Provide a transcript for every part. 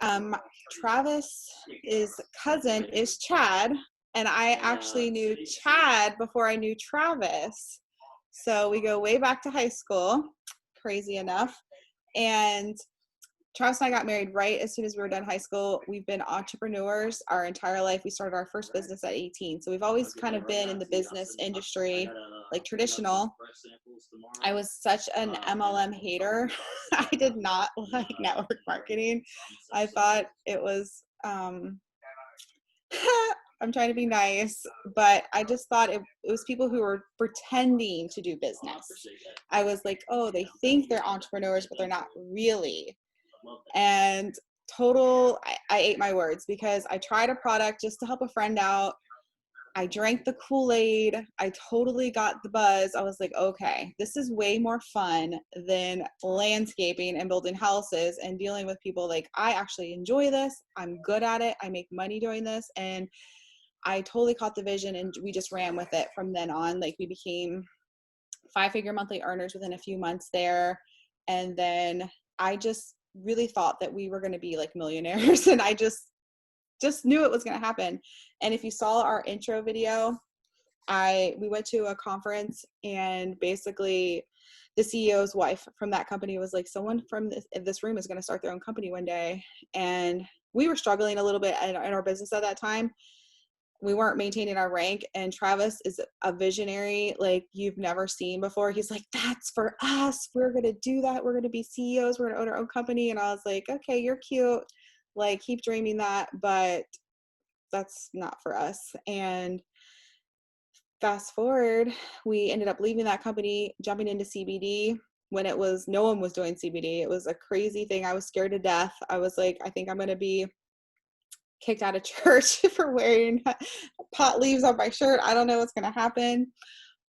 Um, Travis's cousin is Chad, and I actually knew Chad before I knew Travis. So we go way back to high school, crazy enough. And Travis and I got married right as soon as we were done high school. We've been entrepreneurs our entire life. We started our first business at 18. So we've always kind of been in the business industry, like traditional. I was such an MLM hater. I did not like network marketing. I thought it was, I'm trying to be nice, but I just thought it was people who were pretending to do business. I was like, oh, they think they're entrepreneurs, but they're not really. And I ate my words because I tried a product just to help a friend out. I drank the Kool-Aid. I totally got the buzz. I was like, okay, this is way more fun than landscaping and building houses and dealing with people. Like, I actually enjoy this. I'm good at it. I make money doing this. And I totally caught the vision, and we just ran with it from then on. Like, we became 5-figure monthly earners within a few months there. And then I just really thought that we were going to be like millionaires. And I just knew it was going to happen. And if you saw our intro video, we went to a conference, and basically the CEO's wife from that company was like, someone from this room is going to start their own company one day. And we were struggling a little bit in our business at that time. We weren't maintaining our rank, and Travis is a visionary like you've never seen before. He's like, that's for us. We're going to do that. We're going to be CEOs. We're going to own our own company. And I was like, okay, you're cute. Like, keep dreaming that, but that's not for us. And fast forward, we ended up leaving that company, jumping into CBD when no one was doing CBD. It was a crazy thing. I was scared to death. I was like, I think I'm going to be kicked out of church for wearing pot leaves on my shirt. I don't know what's going to happen.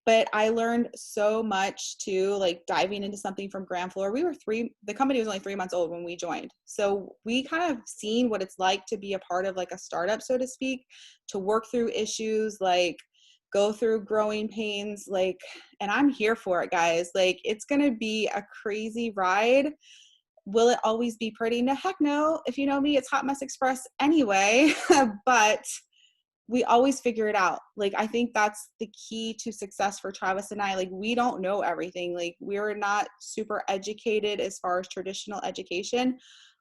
But I learned so much too, like diving into something from ground floor. The company was only 3 months old when we joined. So we kind of seen what it's like to be a part of like a startup, so to speak, to work through issues, like go through growing pains, like, and I'm here for it, guys. Like, it's going to be a crazy ride. Will it always be pretty? No, heck no. If you know me, it's Hot Mess Express anyway, but we always figure it out. Like, I think that's the key to success for Travis and I. Like, we don't know everything. Like, we're not super educated as far as traditional education,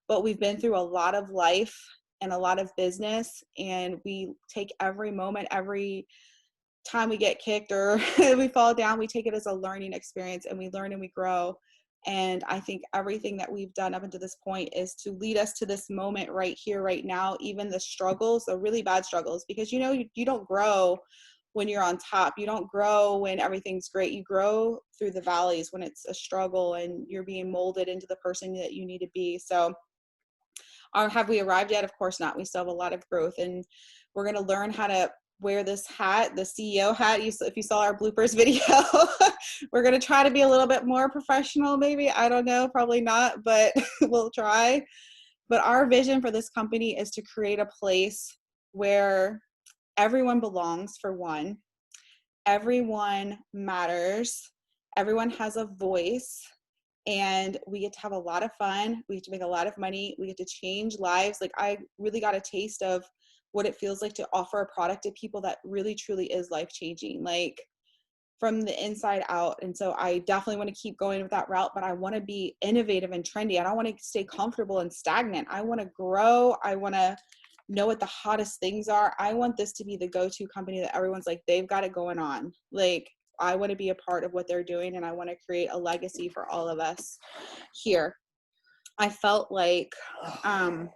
but we've been through a lot of life and a lot of business, and we take every moment, every time we get kicked or we fall down, we take it as a learning experience, and we learn and we grow. And I think everything that we've done up until this point is to lead us to this moment right here, right now, even the struggles, the really bad struggles, because you don't grow when you're on top. You don't grow when everything's great. You grow through the valleys when it's a struggle and you're being molded into the person that you need to be. So have we arrived yet? Of course not. We still have a lot of growth, and we're going to learn how to wear this hat, the CEO hat. If you saw our bloopers video, we're going to try to be a little bit more professional, maybe. I don't know, probably not, but we'll try. But our vision for this company is to create a place where everyone belongs, for one. Everyone matters. Everyone has a voice. And we get to have a lot of fun. We get to make a lot of money. We get to change lives. Like, I really got a taste of what it feels like to offer a product to people that really truly is life-changing, like from the inside out. And so I definitely want to keep going with that route, but I want to be innovative and trendy. I don't want to stay comfortable and stagnant. I want to grow. I want to know what the hottest things are. I want this to be the go-to company that everyone's like, they've got it going on. Like, I want to be a part of what they're doing, and I want to create a legacy for all of us here. I felt like some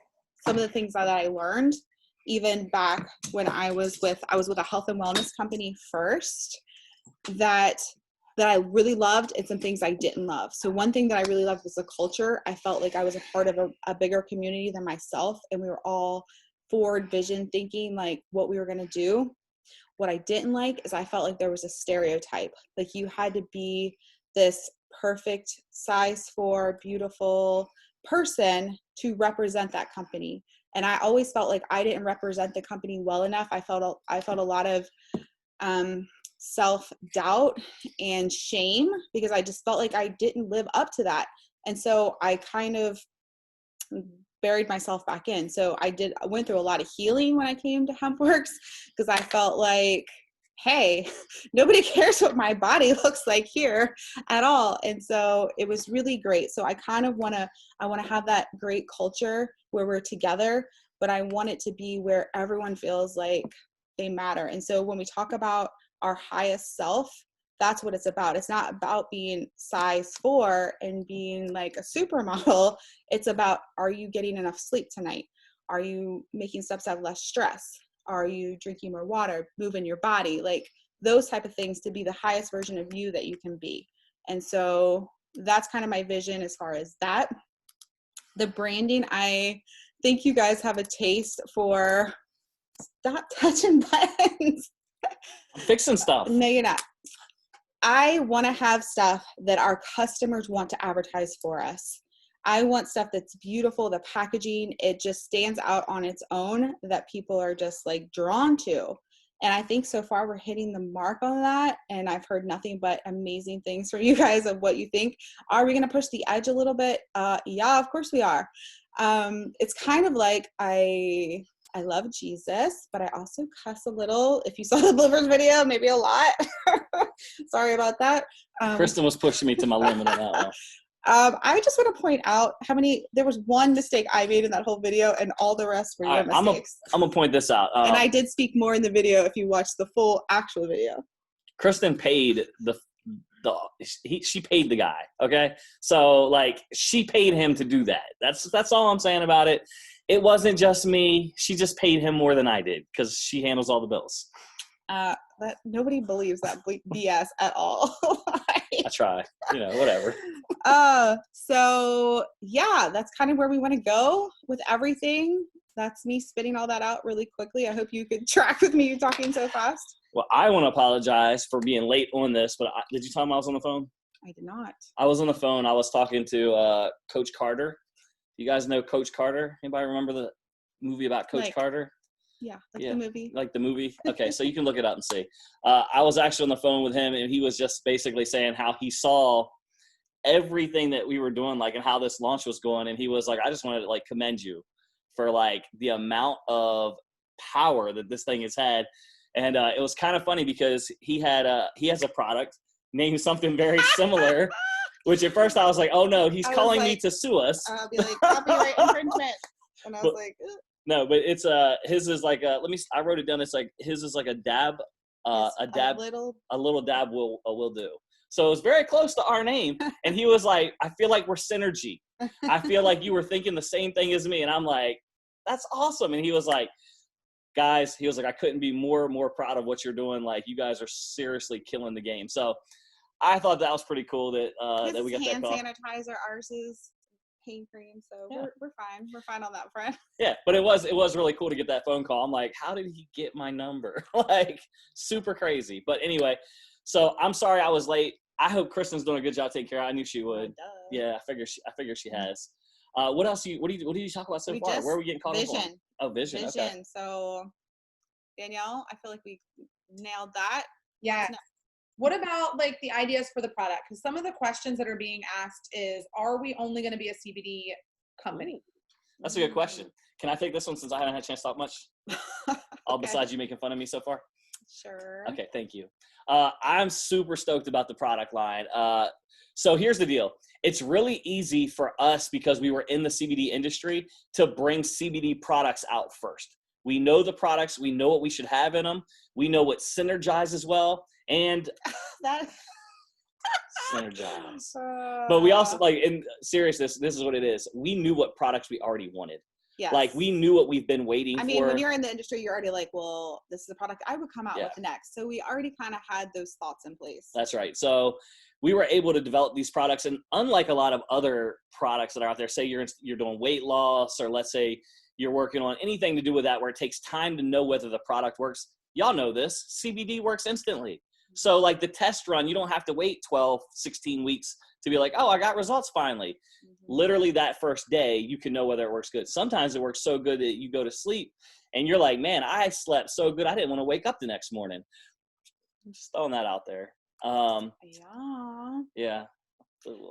of the things that I learned, even back when I was with a health and wellness company first, that I really loved, and some things I didn't love. So one thing that I really loved was the culture. I felt like I was a part of a bigger community than myself, and we were all forward vision thinking, like what we were going to do. What I didn't like is I felt like there was a stereotype. Like, you had to be this perfect size 4 beautiful person to represent that company. And I always felt like I didn't represent the company well enough. I felt a lot of self-doubt and shame because I just felt like I didn't live up to that. And so I kind of buried myself back in. So I went through a lot of healing when I came to HempWorks, because I felt like, hey, nobody cares what my body looks like here at all. And so it was really great. So I kind of want to have that great culture where we're together, but I want it to be where everyone feels like they matter. And so when we talk about our highest self, that's what it's about. It's not about being size 4 and being like a supermodel. It's about, are you getting enough sleep tonight? Are you making steps out of less stress? Are you drinking more water, moving your body? Like those type of things, to be the highest version of you that you can be. And so that's kind of my vision as far as that. The branding, I think you guys have a taste for, stop touching buttons. I'm fixing stuff. No, you're not. I want to have stuff that our customers want to advertise for us. I want stuff that's beautiful. The packaging, it just stands out on its own, that people are just like drawn to. And I think so far we're hitting the mark on that. And I've heard nothing but amazing things from you guys of what you think. Are we going to push the edge a little bit? Yeah, of course we are. It's kind of like I love Jesus, but I also cuss a little. If you saw the Bluebirds video, maybe a lot. Sorry about that. Kristen was pushing me to my limit on that one. I just want to point out there was one mistake I made in that whole video, and all the rest were your mistakes. I'm going to point this out. And I did speak more in the video if you watch the full actual video. Kristen paid she paid the guy. Okay. So like she paid him to do that. That's all I'm saying about it. It wasn't just me. She just paid him more than I did because she handles all the bills. That nobody believes that BS at all. I try, whatever. So yeah, that's kind of where we want to go with everything. That's me spitting all that out really quickly. I hope you could track with me talking so fast. Well, I want to apologize for being late on this, but did you tell him I was on the phone? I did not. I was on the phone. I was talking to Coach Carter. You guys know Coach Carter? Anybody remember the movie about Coach Carter? Yeah, the movie. Like the movie? Okay, so you can look it up and see. I was actually on the phone with him, and he was just basically saying how he saw everything that we were doing, like, and how this launch was going. And he was like, I just wanted to, like, commend you for, like, the amount of power that this thing has had. And it was kind of funny because he has a product named something very similar, which at first I was like, oh, no, he's calling me to sue us. I'll be like, copyright infringement. And I was like, ugh. No, but it's his is like I wrote it down. It's like his is like a dab, a little dab will do. So it was very close to our name. And he was like, I feel like we're synergy. I feel like you were thinking the same thing as me. And I'm like, that's awesome. And he was like, guys, I couldn't be more proud of what you're doing. Like, you guys are seriously killing the game. So I thought that was pretty cool that that we got that call. Hand sanitizer, ours is pain cream, so yeah. we're fine. We're fine on that front. Yeah, but it was really cool to get that phone call. I'm like, how did he get my number? Like, super crazy. But anyway, so I'm sorry I was late. I hope Kristen's doing a good job taking care of it. I knew she would. Yeah, I figure she has. What else? What did you talk about so far? Where are we getting caught up on? Vision. Oh, vision. Okay. So, Danielle, I feel like we nailed that. Yeah. What about like the ideas for the product? Because some of the questions that are being asked is, are we only going to be a CBD company? That's a good question. Can I take this one since I haven't had a chance to talk much? All Okay. besides you making fun of me so far? Sure. Okay, thank you. I'm super stoked about the product line. So here's the deal. It's really easy for us, because we were in the CBD industry, to bring CBD products out first. We know the products. We know what we should have in them. We know what synergizes well. And that synergize. But we also, like, in seriousness, this is what it is. We knew what products we already wanted. Yes. Like, we knew what we've been waiting for. I mean, when you're in the industry, you're already like, well, this is a product I would come out with next. So we already kind of had those thoughts in place. That's right. So we were able to develop these products. And unlike a lot of other products that are out there, say you're doing weight loss, or let's say you're working on anything to do with that where it takes time to know whether the product works. Y'all know this. CBD works instantly. So like the test run, you don't have to wait 12, 16 weeks to be like, oh, I got results finally. Mm-hmm. Literally that first day, you can know whether it works good. Sometimes it works so good that you go to sleep and you're like, man, I slept so good, I didn't want to wake up the next morning. I'm just throwing that out there. Yeah.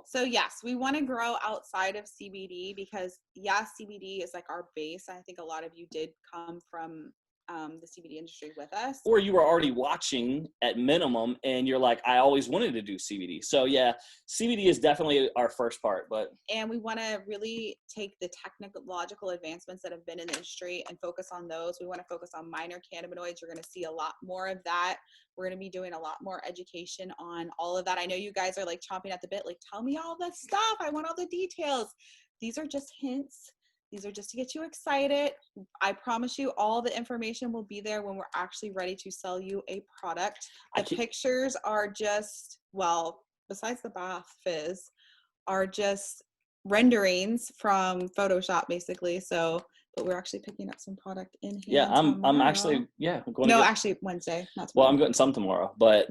So yes, we want to grow outside of CBD because CBD is like our base. I think a lot of you did come from the CBD industry with us. Or you were already watching at minimum and you're like, I always wanted to do CBD. So yeah, CBD is definitely our first part, and we want to really take the technological advancements that have been in the industry and focus on those. We want to focus on minor cannabinoids. You're going to see a lot more of that. We're going to be doing a lot more education on all of that. I know you guys are like chomping at the bit, like, tell me all the stuff. I want all the details. These are just hints. These are just to get you excited. I promise you all the information will be there when we're actually ready to sell you a product. The pictures are just, well, besides the bath fizz, are just renderings from Photoshop basically. So, but we're actually picking up some product in hand. Yeah, I'm actually, going to actually Wednesday. Not tomorrow. Well, I'm getting some tomorrow, but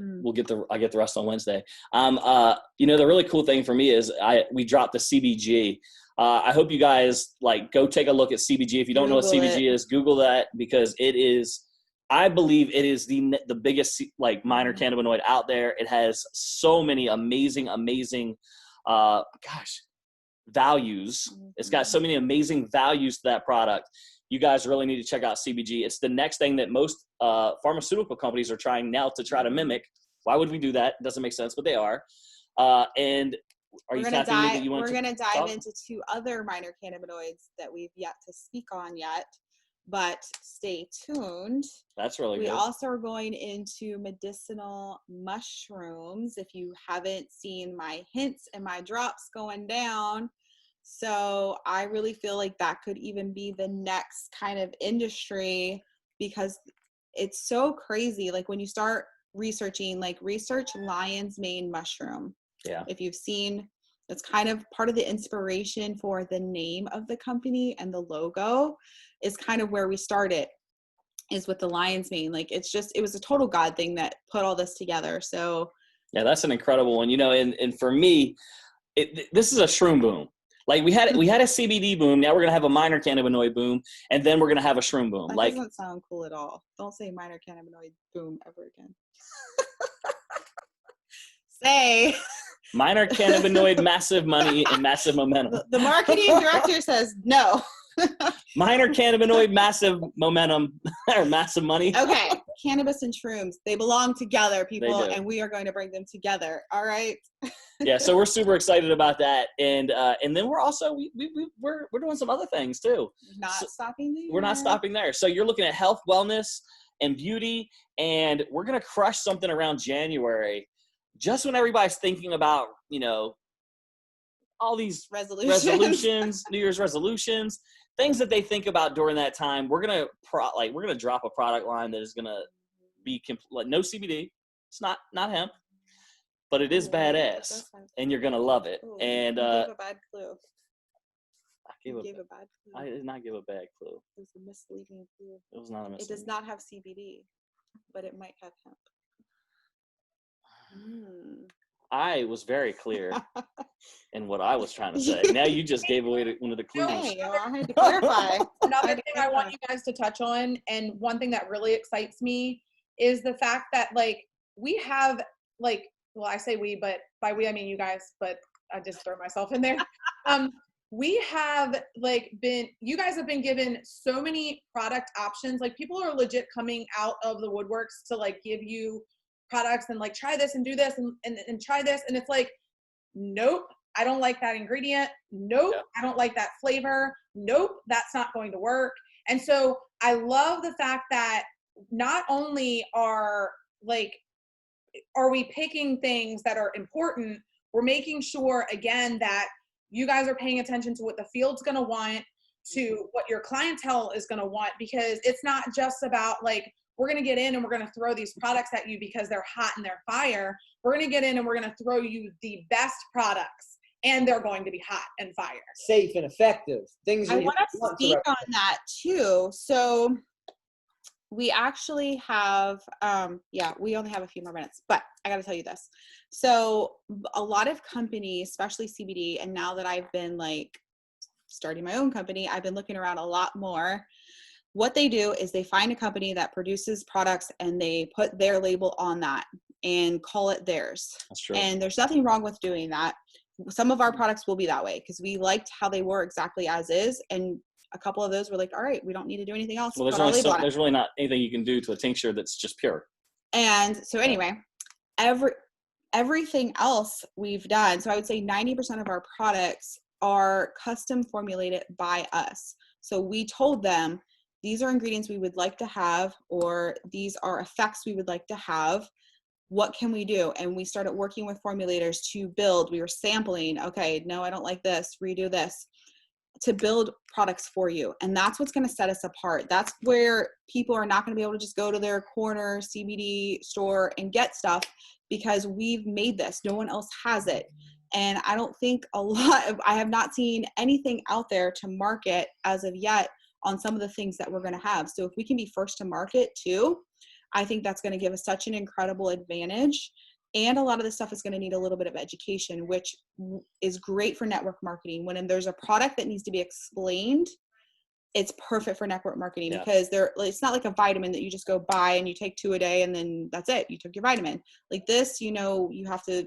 I get the rest on Wednesday. The really cool thing for me is we dropped the CBG. I hope you guys go take a look at CBG. If you don't know what CBG is, Google that, because it is, I believe it is the biggest minor cannabinoid out there. It has so many amazing values. It's got so many amazing values to that product. You guys really need to check out CBG. It's the next thing that most pharmaceutical companies are trying now to try to mimic. Why would we do that? It doesn't make sense, but they are. And are you tapping me that you want to? We're going to dive into 2 other minor cannabinoids that we've yet to speak on yet, but stay tuned. That's really good. We also are going into medicinal mushrooms. If you haven't seen my hints and my drops going down. So I really feel like that could even be the next kind of industry, because it's so crazy. Like when you start researching, research lion's mane mushroom. Yeah. If you've seen, that's kind of part of the inspiration for the name of the company, and the logo is kind of where we started, is with the lion's mane. It was a total God thing that put all this together. So yeah, that's an incredible one. And for me, this is a shroom boom. We had a CBD boom. Now we're gonna have a minor cannabinoid boom, and then we're gonna have a shroom boom. That doesn't sound cool at all. Don't say minor cannabinoid boom ever again. Say minor cannabinoid, massive money, and massive momentum. The marketing director says no. Minor cannabinoid, massive momentum, or massive money. Okay, cannabis and shrooms, they belong together, people, and we are going to bring them together. All right. Yeah, so we're super excited about that, and then we're also we're doing some other things too. Stopping there. We're not stopping there. So you're looking at health, wellness, and beauty, and we're gonna crush something around January, just when everybody's thinking about all these resolutions, New Year's resolutions, things that they think about during that time. We're gonna drop a product line that is gonna be no CBD. It's not hemp, but it is badass, and you're gonna love it. Ooh, and you gave a bad clue. I gave a bad clue. I did not give a bad clue. It was a misleading clue. It was not a misleading. It does not have CBD, but it might have hemp. I was very clear in what I was trying to say. Now you just gave away one of the clues. Hey, I had to clarify. Another thing I want you guys to touch on, and one thing that really excites me, is the fact that we have well, I say we, but by we I mean you guys, but I just throw myself in there. We have you guys have been given so many product options. People are legit coming out of the woodworks to give you products and try this and do this and try this, and it's nope, I don't like that ingredient. Nope, yeah. I don't like that flavor. Nope, that's not going to work. And so I love the fact that not only are we picking things that are important, we're making sure again that you guys are paying attention to what the field's going to want, to what your clientele is going to want, because it's not just about we're going to get in and we're going to throw these products at you because they're hot and they're fire. We're going to get in and we're going to throw you the best products, and they're going to be hot and fire. Safe and effective. Things I want to speak on that too. So we actually have, we only have a few more minutes, but I got to tell you this. So a lot of companies, especially CBD, and now that I've been starting my own company, I've been looking around a lot more. What they do is they find a company that produces products and they put their label on that and call it theirs. That's true. And there's nothing wrong with doing that. some of our products will be that way because we liked how they were exactly as is. And a couple of those were like, all right, we don't need to do anything else. Well, there's really not anything you can do to a tincture that's just pure. And so anyway, everything else we've done. So I would say 90% of our products are custom formulated by us. So we told them, these are ingredients we would like to have, or these are effects we would like to have. What can we do? And we started working with formulators to build. We were sampling. Okay, no, I don't like this. Redo this, to build products for you. And that's what's going to set us apart. That's where people are not going to be able to just go to their corner CBD store and get stuff, because we've made this. No one else has it. And I don't think I have not seen anything out there to market as of yet on some of the things that we're going to have. So if we can be first to market too, I think that's going to give us such an incredible advantage. And a lot of this stuff is going to need a little bit of education, which is great for network marketing. When there's a product that needs to be explained, it's perfect for network marketing, because it's not like a vitamin that you just go buy and you take 2 a day and then that's it. You took your vitamin. Like this, you have to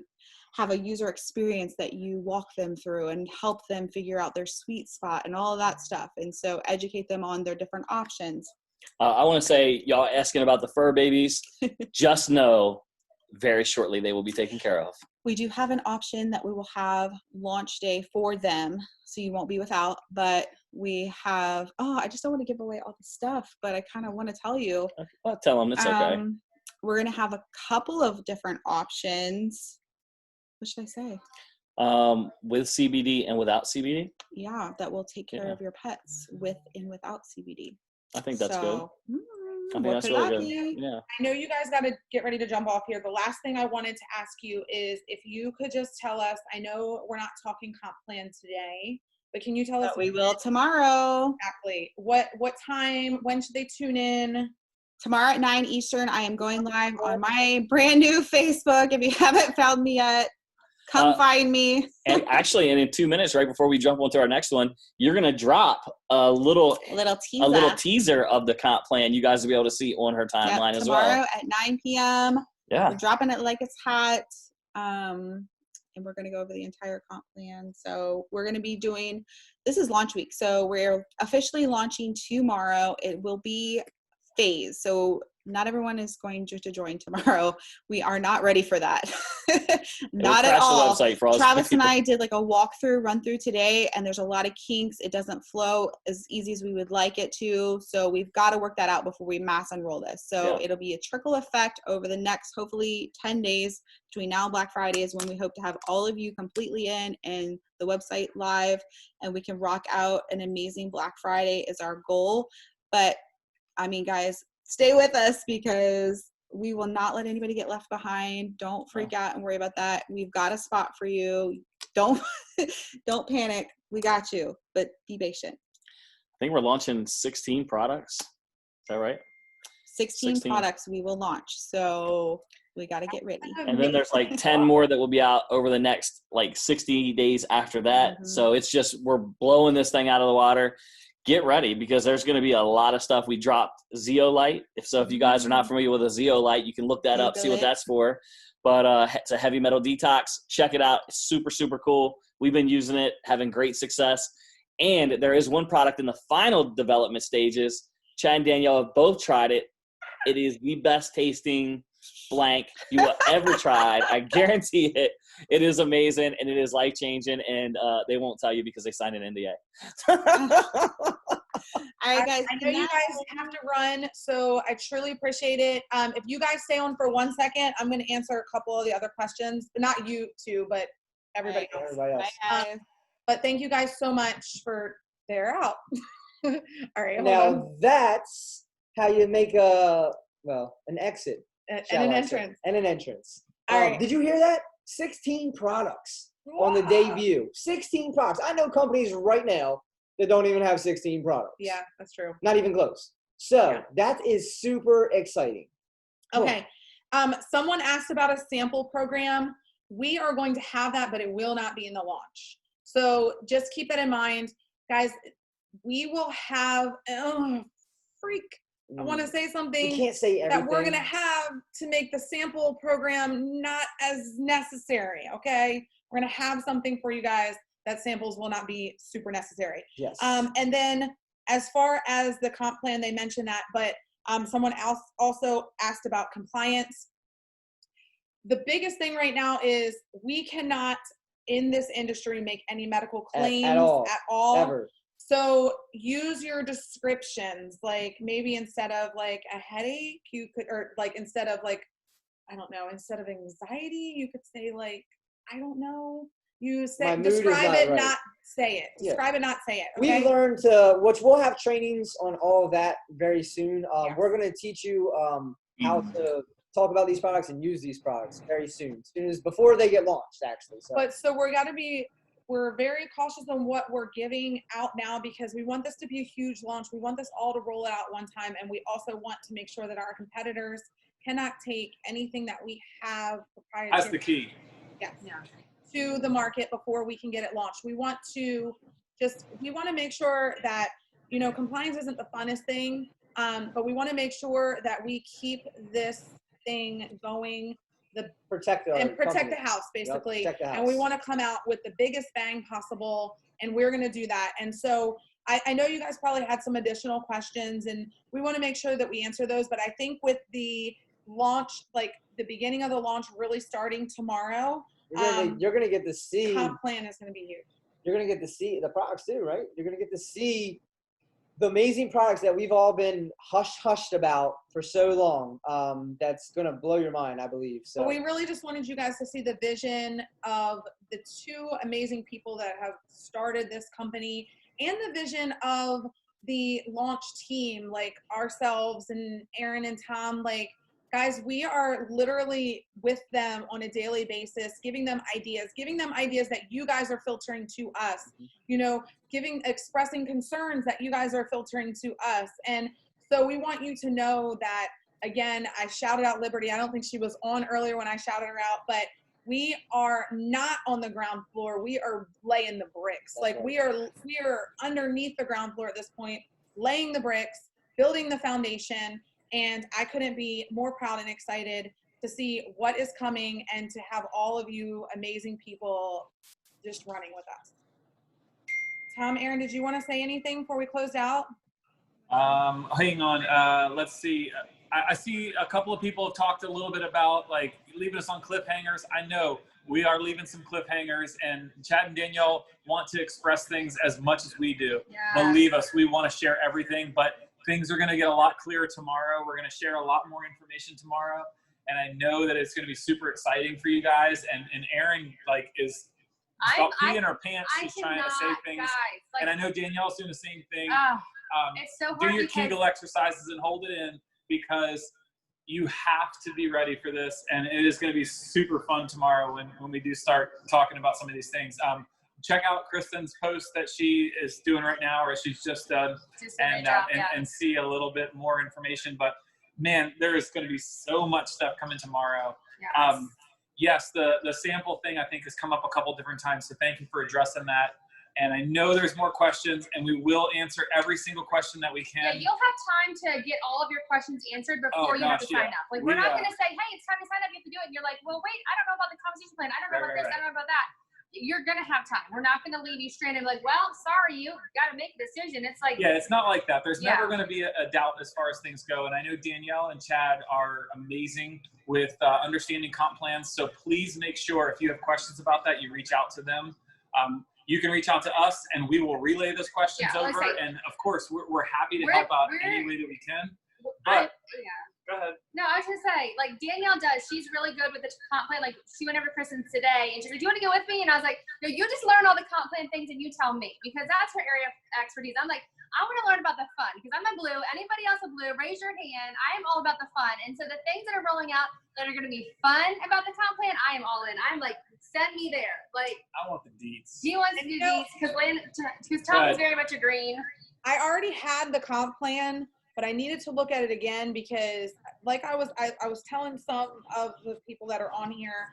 have a user experience that you walk them through and help them figure out their sweet spot and all of that stuff. And so educate them on their different options. I want to say, y'all asking about the fur babies, just know very shortly they will be taken care of. We do have an option that we will have launch day for them, so you won't be without. But we have, I just don't want to give away all the stuff, but I kind of want to tell you. Well, tell them it's okay. We're going to have a couple of different options. What should I say? With CBD and without CBD? Yeah, that will take care of your pets with and without CBD. I think that's good. I think What that's could really that good. be? Yeah. I know you guys got to get ready to jump off here. The last thing I wanted to ask you is if you could just tell us, I know we're not talking comp plan today, but can you tell us? But we will tomorrow. Exactly. What time? When should they tune in? Tomorrow at 9 Eastern, I am going live on my brand new Facebook. If you haven't found me yet, come find me. And actually, in 2 minutes, right before we jump onto our next one, you're going to drop a little teaser of the comp plan you guys will be able to see on her timeline as well. Tomorrow at 9 p.m. Yeah. We're dropping it like it's hot. And we're going to go over the entire comp plan. So we're going to be this is launch week. So we're officially launching tomorrow. It will be phased. So not everyone is going to join tomorrow. We are not ready for that. Not at all. Travis and I did like a walkthrough, run through today, and there's a lot of kinks. It doesn't flow as easy as we would like it to. So we've got to work that out before we mass unroll this. So it'll be a trickle effect over the next, hopefully 10 days between now and Black Friday is when we hope to have all of you completely in and the website live, and we can rock out an amazing Black Friday is our goal. But I mean, guys, stay with us because we will not let anybody get left behind. Don't freak out and worry about that. We've got a spot for you. Don't panic. We got you, but be patient. I think we're launching 16 products. Is that right? 16 products we will launch. So we got to get ready. And then there's like 10 more that will be out over the next like 60 days after that. Mm-hmm. So it's just, we're blowing this thing out of the water. Get ready because there's going to be a lot of stuff. We dropped Zeolite. If you guys are not familiar with a Zeolite, you can look that up, see what that's for. But it's a heavy metal detox. Check it out. It's super, super cool. We've been using it, having great success. And there is one product in the final development stages. Chad and Danielle have both tried it. It is the best tasting blank you will ever tried. I guarantee it. It is amazing and it is life changing. And they won't tell you because they signed an NDA. All right, guys. I know you guys have to run, so I truly appreciate it. If you guys stay on for 1 second, I'm going to answer a couple of the other questions. Not you two, but everybody else. Bye, guys. But thank you guys so much for they're out. All right. Now that's how you make an exit. And an entrance. And an entrance. All right. Did you hear that? 16 products on the debut. 16 products. I know companies right now that don't even have 16 products. Yeah, that's true. Not even close. So that is super exciting. Okay. Someone asked about a sample program. We are going to have that, but it will not be in the launch. So just keep that in mind. Guys, we will have, I want to say something you can't say everything. that we're going to have to make the sample program not as necessary, okay? We're going to have something for you guys that samples will not be super necessary. Yes. And then as far as the comp plan, they mentioned that, but someone else also asked about compliance. The biggest thing right now is we cannot in this industry make any medical claims at all. Ever. So use your descriptions, like maybe instead of like a headache, you could, or like instead of like, I don't know, instead of anxiety, you could say like, I don't know, you say, describe it, not say it. Describe it, not say it. Okay? We learned to, which we'll have trainings on all of that very soon. Yes. We're going to teach you how to talk about these products and use these products very soon. As soon as before they get launched, actually. So. But so we're very cautious on what we're giving out now because we want this to be a huge launch. We want this all to roll out one time. And we also want to make sure that our competitors cannot take anything that we have proprietary. That's the key. Yes. Yeah. To the market before we can get it launched. We want to make sure that, you know, compliance isn't the funnest thing, but we want to make sure that we keep this thing going. Protect the house, basically. Yep, the house. And we want to come out with the biggest bang possible, and we're going to do that. And so I know you guys probably had some additional questions, and we want to make sure that we answer those. But I think with the launch, like the beginning of the launch really starting tomorrow, you're going to get to see. Comp plan is going to be huge. You're going to get to see the products too, right? You're going to get to see the amazing products that we've all been hushed about for so long. That's going to blow your mind, I believe. So but we really just wanted you guys to see the vision of the two amazing people that have started this company and the vision of the launch team, like ourselves and Aaron and Tom. Like, guys, we are literally with them on a daily basis, giving them ideas that you guys are filtering to us, you know, expressing concerns that you guys are filtering to us. And so we want you to know that, again, I shouted out Liberty. I don't think she was on earlier when I shouted her out, but we are not on the ground floor. We are laying the bricks. Like we are underneath the ground floor at this point, laying the bricks, building the foundation. And I couldn't be more proud and excited to see what is coming and to have all of you amazing people just running with us. Tom, Aaron, did you want to say anything before we close out? Hang on. Let's see. I see a couple of people have talked a little bit about like leaving us on cliffhangers. I know we are leaving some cliffhangers, and Chad and Danielle want to express things as much as we do. Yeah. Believe us, we want to share everything, but things are going to get a lot clearer tomorrow. We're going to share a lot more information tomorrow. And I know that it's going to be super exciting for you guys. And Erin, like, is peeing her pants. She's trying to say things. Guys, like, and I know Danielle's doing the same thing. It's so hard. Do your Kegel exercises and hold it in, because you have to be ready for this. And it is going to be super fun tomorrow when we do start talking about some of these things. Check out Kristen's post that she is doing right now, or she's just done, and see a little bit more information. But man, there is going to be so much stuff coming tomorrow. Yes, the sample thing I think has come up a couple different times. So thank you for addressing that. And I know there's more questions, and we will answer every single question that we can. Yeah, you'll have time to get all of your questions answered before you have to sign up. Like, we're not going to say, hey, it's time to sign up, you have to do it. And you're like, well, wait, I don't know about the conversation plan. I don't know about this. I don't know about that. You're going to have time. We're not going to leave you stranded like, well, sorry, you got to make a decision. It's like, yeah, it's not like that. There's never going to be a doubt as far as things go. And I know Danielle and Chad are amazing with understanding comp plans. So please make sure if you have questions about that, you reach out to them. You can reach out to us, and we will relay those questions over. And of course, we're happy to help out any way that we can. But go ahead. No, I was gonna say, like Danielle does. She's really good with the comp plan. Like she went over to Kristen's today, and she's like, "Do you want to go with me?" And I was like, "No, you just learn all the comp plan things, and you tell me, because that's her area of expertise." I'm like, I want to learn about the fun, because I'm a blue. Anybody else a blue? Raise your hand. I am all about the fun. And so the things that are rolling out that are going to be fun about the comp plan, I am all in. I'm like, send me there. Like, I want the deets. He wants to do deets because Tom is very much a green. I already had the comp plan, but I needed to look at it again because, like I was telling some of the people that are on here,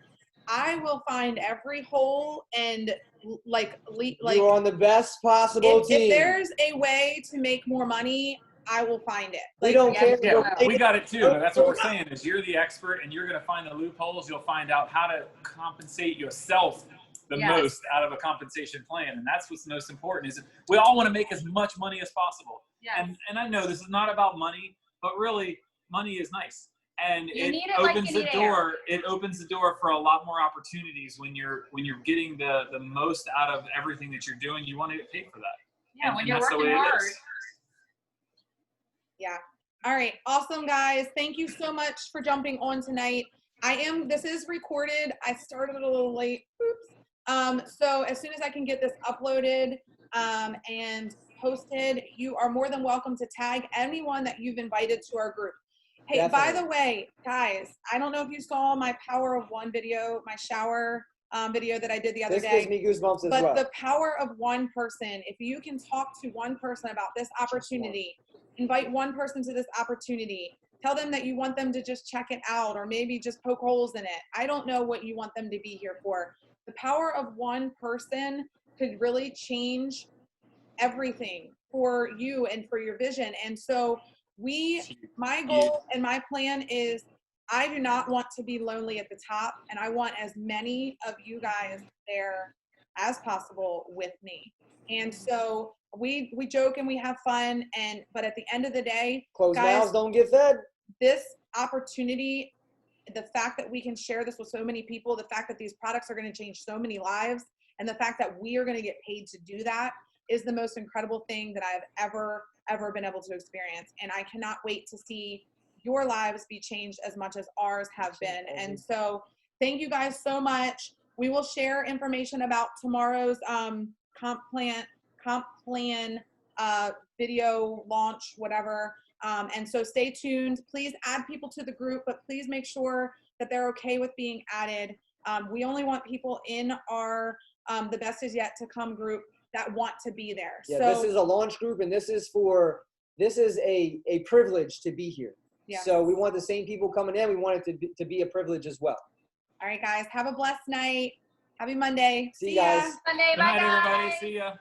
I will find every hole and you're on the best possible team. If there's a way to make more money, I will find it. We don't care. Yeah, we got it too. That's what we're saying is you're the expert, and you're going to find the loopholes. You'll find out how to compensate yourself the Yes. most out of a compensation plan. And that's what's most important is we all want to make as much money as possible. Yes. And I know this is not about money, but really money is nice. And You it need it like opens you the need door. air. It opens the door for a lot more opportunities when you're getting the most out of everything that you're doing. You want to get paid for that. Yeah, And- when and you're that's the working way it hard. is. Yeah. All right. Awesome, guys. Thank you so much for jumping on tonight. This is recorded. I started a little late. Oops. So as soon as I can get this uploaded and posted, you are more than welcome to tag anyone that you've invited to our group. Hey, by Definitely. the way, guys, I don't know if you saw my Power of One video, my shower video that I did the other This day. gives me goosebumps as But well. the power of one person, if you can talk to one person about this opportunity, invite one person to this opportunity, tell them that you want them to just check it out or maybe just poke holes in it. I don't know what you want them to be here for. The power of one person could really change everything for you and for your vision. And so my goal and my plan is I do not want to be lonely at the top, and I want as many of you guys there as possible with me. And so we joke and we have fun, but at the end of the day, Closed guys, mouths don't get fed. this opportunity, the fact that we can share this with so many people, the fact that these products are going to change so many lives, and the fact that we are going to get paid to do that is the most incredible thing that I've ever been able to experience. And I cannot wait to see your lives be changed as much as ours have been. And so thank you guys so much. We will share information about tomorrow's comp plan video launch, whatever. And so stay tuned. Please add people to the group, but please make sure that they're okay with being added. We only want people in our The Best Is Yet to Come group that want to be there. Yeah, so, this is a launch group, and this is a privilege to be here. Yeah. So we want the same people coming in. We want it to be a privilege as well. All right, guys, have a blessed night. Happy Monday. See you ya. guys. Monday, Good bye night, everybody. guys. See ya.